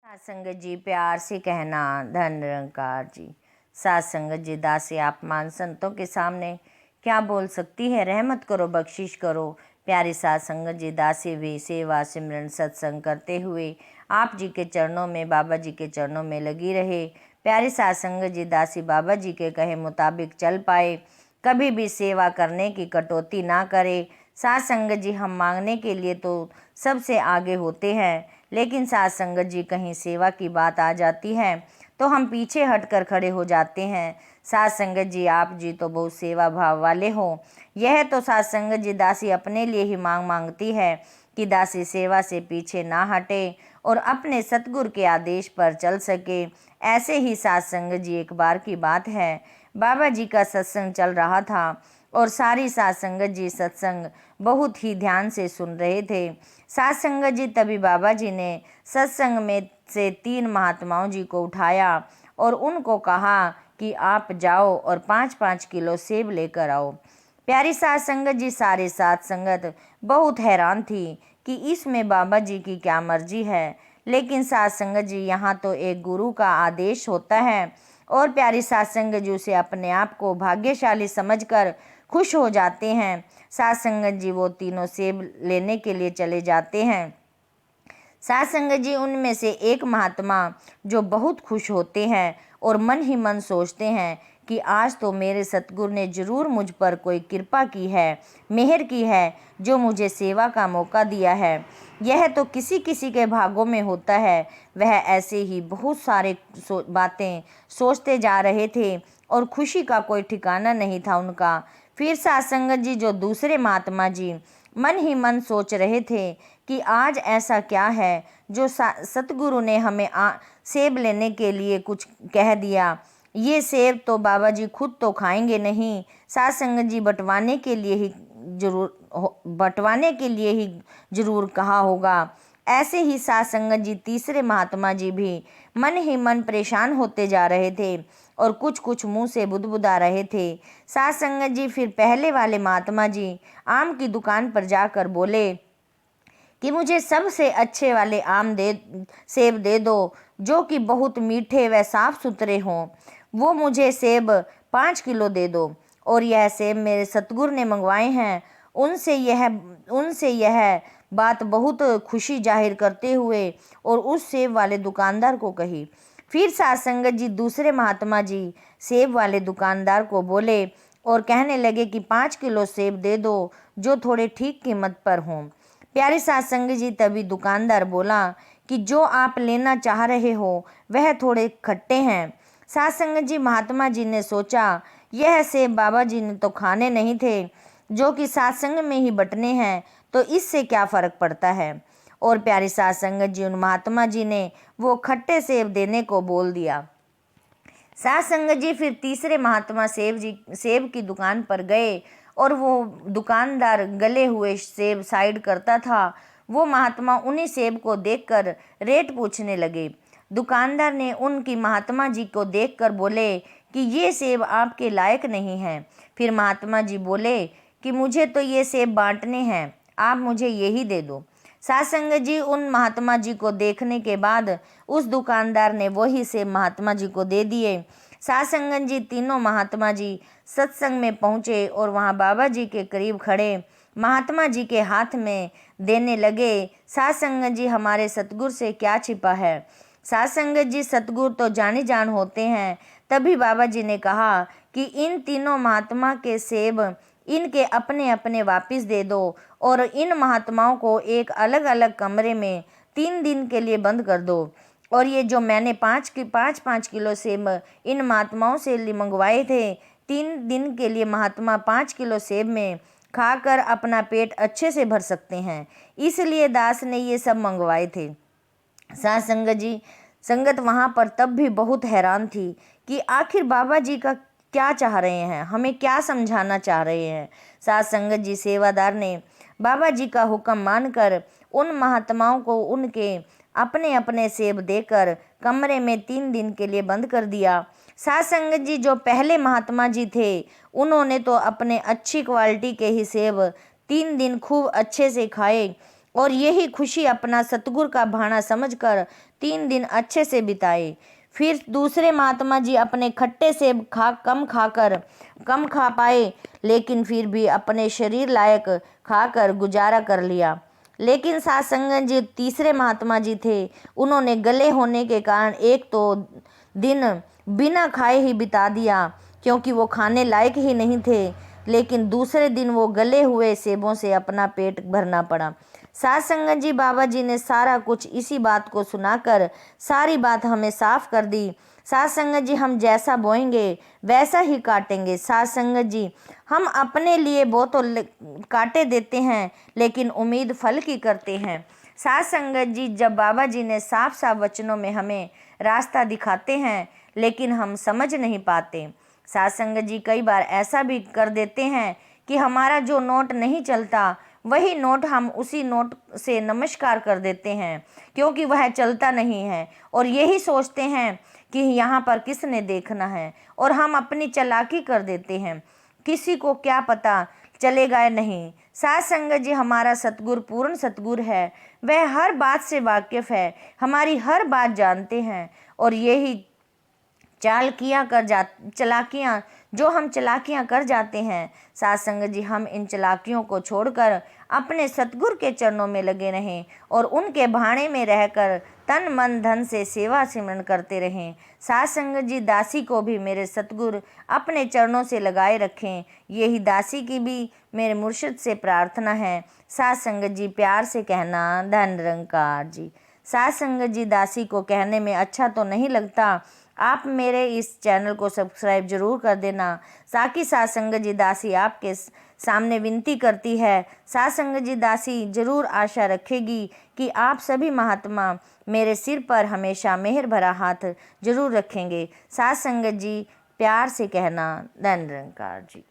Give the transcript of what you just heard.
सात संगत जी प्यार से कहना धन निरंकार जी। सात संगत जी दासी आप मान संतों के सामने क्या बोल सकती है। रहमत करो, बख्शिश करो। प्यारी सात संगत जी दासी भी सेवा सिमरन सत्संग करते हुए आप जी के चरणों में, बाबा जी के चरणों में लगी रहे। प्यारी सात संगत जी दासी बाबा जी के कहे मुताबिक चल पाए, कभी भी सेवा करने की कटौती ना करे। सात संगत जी हम मांगने के लिए तो सबसे आगे होते हैं, लेकिन सात संगत जी कहीं सेवा की बात आ जाती है तो हम पीछे हटकर खड़े हो जाते हैं। सात संगत जी आप जी तो बहुत सेवा भाव वाले हो। यह तो सात संगत जी दासी अपने लिए ही मांगती है कि दासी सेवा से पीछे ना हटे और अपने सतगुरु के आदेश पर चल सके। ऐसे ही सात संगत जी एक बार की बात है, बाबा जी का सत्संग चल रहा था और सारी सात संगत जी सत्संग बहुत ही ध्यान से सुन रहे थे। सात संगत जी तभी बाबा जी ने सत्संग में से 3 महात्माओं जी को उठाया और उनको कहा कि आप जाओ और 5-5 किलो सेब लेकर आओ। प्यारी सात संगत जी सारे सात संगत बहुत हैरान थी कि इसमें बाबा जी की क्या मर्जी है, लेकिन सात संगत जी यहाँ तो एक गुरु का आदेश होता है और प्यारी सात संगत जी उसे अपने आप को भाग्यशाली समझकर खुश हो जाते हैं। सात संगत जी वो तीनों सेब लेने के लिए चले जाते हैं। सात संगत जी उनमें से एक महात्मा जो बहुत खुश होते हैं और मन ही मन सोचते हैं कि आज तो मेरे सतगुरु ने जरूर मुझ पर कोई कृपा की है, मेहर की है, जो मुझे सेवा का मौका दिया है। यह तो किसी किसी के भागों में होता है। वह ऐसे ही बहुत सारे बातें सोचते जा रहे थे और खुशी का कोई ठिकाना नहीं था उनका। फिर सात संगत जी जो दूसरे महात्मा जी मन ही मन सोच रहे थे कि आज ऐसा क्या है जो सतगुरु ने हमें सेब लेने के लिए कुछ कह दिया। ये सेब तो बाबा जी खुद तो खाएंगे नहीं, सात संगत जी बंटवाने के लिए ही जरूर कहा होगा। ऐसे ही सात संगत जी तीसरे महात्मा जी भी मन ही मन परेशान होते जा रहे थे और कुछ कुछ मुंह से बुदबुदा रहे थे। सात संगत जी फिर पहले वाले महात्मा जी आम की दुकान पर जाकर बोले कि मुझे सबसे अच्छे वाले सेब दे दो, जो कि बहुत मीठे व साफ सुथरे हों। वो मुझे सेब 5 किलो दे दो और यह सेब मेरे सतगुरु ने मंगवाए हैं। उनसे यह बात बहुत खुशी जाहिर करते हुए और उस सेब वाले दुकानदार को कही। फिर सात संगत जी दूसरे महात्मा जी सेब वाले दुकानदार को बोले और कहने लगे कि 5 किलो सेब दे दो, जो थोड़े ठीक कीमत पर हों। प्यारी सात संगत जी तभी दुकानदार बोला कि जो आप लेना चाह रहे हो वह थोड़े खट्टे हैं। सात संगत जी महात्मा जी ने सोचा, यह सेब बाबा जी ने तो खाने नहीं थे, जो कि सत्संग में ही बंटने हैं, तो इससे क्या फर्क पड़ता है। और प्यारी सात संगत जी उन महात्मा जी ने वो खट्टे सेब देने को बोल दिया। सात संगत जी फिर तीसरे महात्मा सेब की दुकान पर गए और वो दुकानदार गले हुए सेब साइड करता था। वो महात्मा उन्हीं सेब को देखकर रेट पूछने लगे। दुकानदार ने उनकी महात्मा जी को देखकर बोले कि ये सेब आपके लायक नहीं हैं। फिर महात्मा जी बोले कि मुझे तो ये सेब बांटने हैं, आप मुझे यही दे दो। सात संगत जी उन महात्मा जी को देखने के बाद उस दुकानदार ने वही सेब महात्मा जी को दे दिए। सात संगत जी तीनों महात्मा जी सत्संग में पहुँचे और वहाँ बाबा जी के करीब खड़े महात्मा जी के हाथ में देने लगे। सात संगत जी हमारे सतगुरु से क्या छिपा है। सात संगत जी सतगुरु तो जानी जान होते हैं। तभी बाबा जी ने कहा कि इन तीनों महात्मा के सेब इनके अपने अपने वापिस दे दो और इन महात्माओं को एक अलग अलग कमरे में 3 दिन के लिए बंद कर दो। और ये जो मैंने 5 किलो सेब इन महात्माओं से मंगवाए थे, 3 दिन के लिए महात्मा 5 किलो सेब में खाकर अपना पेट अच्छे से भर सकते हैं, इसलिए दास ने ये सब मंगवाए थे। सात संगत वहाँ पर तब भी बहुत हैरान थी कि आखिर बाबा जी का क्या चाह रहे हैं, हमें क्या समझाना चाह रहे हैं। सात संगत जी सेवादार ने बाबा जी का हुक्म मानकर उन महात्माओं को उनके अपने अपने सेब देकर कमरे में 3 दिन के लिए बंद कर दिया। सात संगत जी जो पहले महात्मा जी थे, उन्होंने तो अपने अच्छी क्वालिटी के ही सेब 3 दिन खूब अच्छे से खाए और यही खुशी अपना सतगुर का भाना समझकर 3 दिन अच्छे से बिताए। फिर दूसरे महात्मा जी अपने खट्टे सेब कम खा पाए, लेकिन फिर भी अपने शरीर लायक खाकर गुजारा कर लिया। लेकिन सात संगत जी तीसरे महात्मा जी थे, उन्होंने गले होने के कारण एक तो दिन बिना खाए ही बिता दिया, क्योंकि वो खाने लायक ही नहीं थे। लेकिन दूसरे दिन वो गले हुए सेबों से अपना पेट भरना पड़ा। सात संगत जी बाबा जी ने सारा कुछ इसी बात को सुनाकर सारी बात हमें साफ कर दी। सात संगत जी हम जैसा बोएंगे वैसा ही काटेंगे। सात संगत जी हम अपने लिए वो तो काटे देते हैं, लेकिन उम्मीद फल की करते हैं। सात संगत जी जब बाबा जी ने साफ साफ वचनों में हमें रास्ता दिखाते हैं, लेकिन हम समझ नहीं पाते। सात संगत जी कई बार ऐसा भी कर देते हैं कि हमारा जो नोट नहीं चलता वही नोट हम उसी नोट से नमस्कार कर देते हैं, क्योंकि वह चलता नहीं है, और यही सोचते हैं कि यहाँ पर किसने देखना है, और हम अपनी चालाकी कर देते हैं। किसी को क्या पता चलेगा या नहीं। सात संगत जी हमारा सतगुरु पूर्ण सतगुरु है, वह हर बात से वाकिफ है, हमारी हर बात जानते हैं, और यही चलाकियाँ जो हम चलाकियाँ कर जाते हैं। सात संगत जी हम इन चलाकियों को छोड़कर अपने सतगुरु के चरणों में लगे रहें और उनके भाणे में रहकर तन मन धन से सेवा सिमरन करते रहें। सात संगत जी दासी को भी मेरे सतगुरु अपने चरणों से लगाए रखें, यही दासी की भी मेरे मुर्शिद से प्रार्थना है। सात संगत जी प्यार से कहना, धन निरंकार जी। सात संगत जी दासी को कहने में अच्छा तो नहीं लगता, आप मेरे इस चैनल को सब्सक्राइब जरूर कर देना। ताकि सात संगत जी दासी आपके सामने विनती करती है। सात संगत जी दासी जरूर आशा रखेगी कि आप सभी महात्मा मेरे सिर पर हमेशा मेहर भरा हाथ जरूर रखेंगे। सात संगत जी प्यार से कहना, धन निरंकार जी।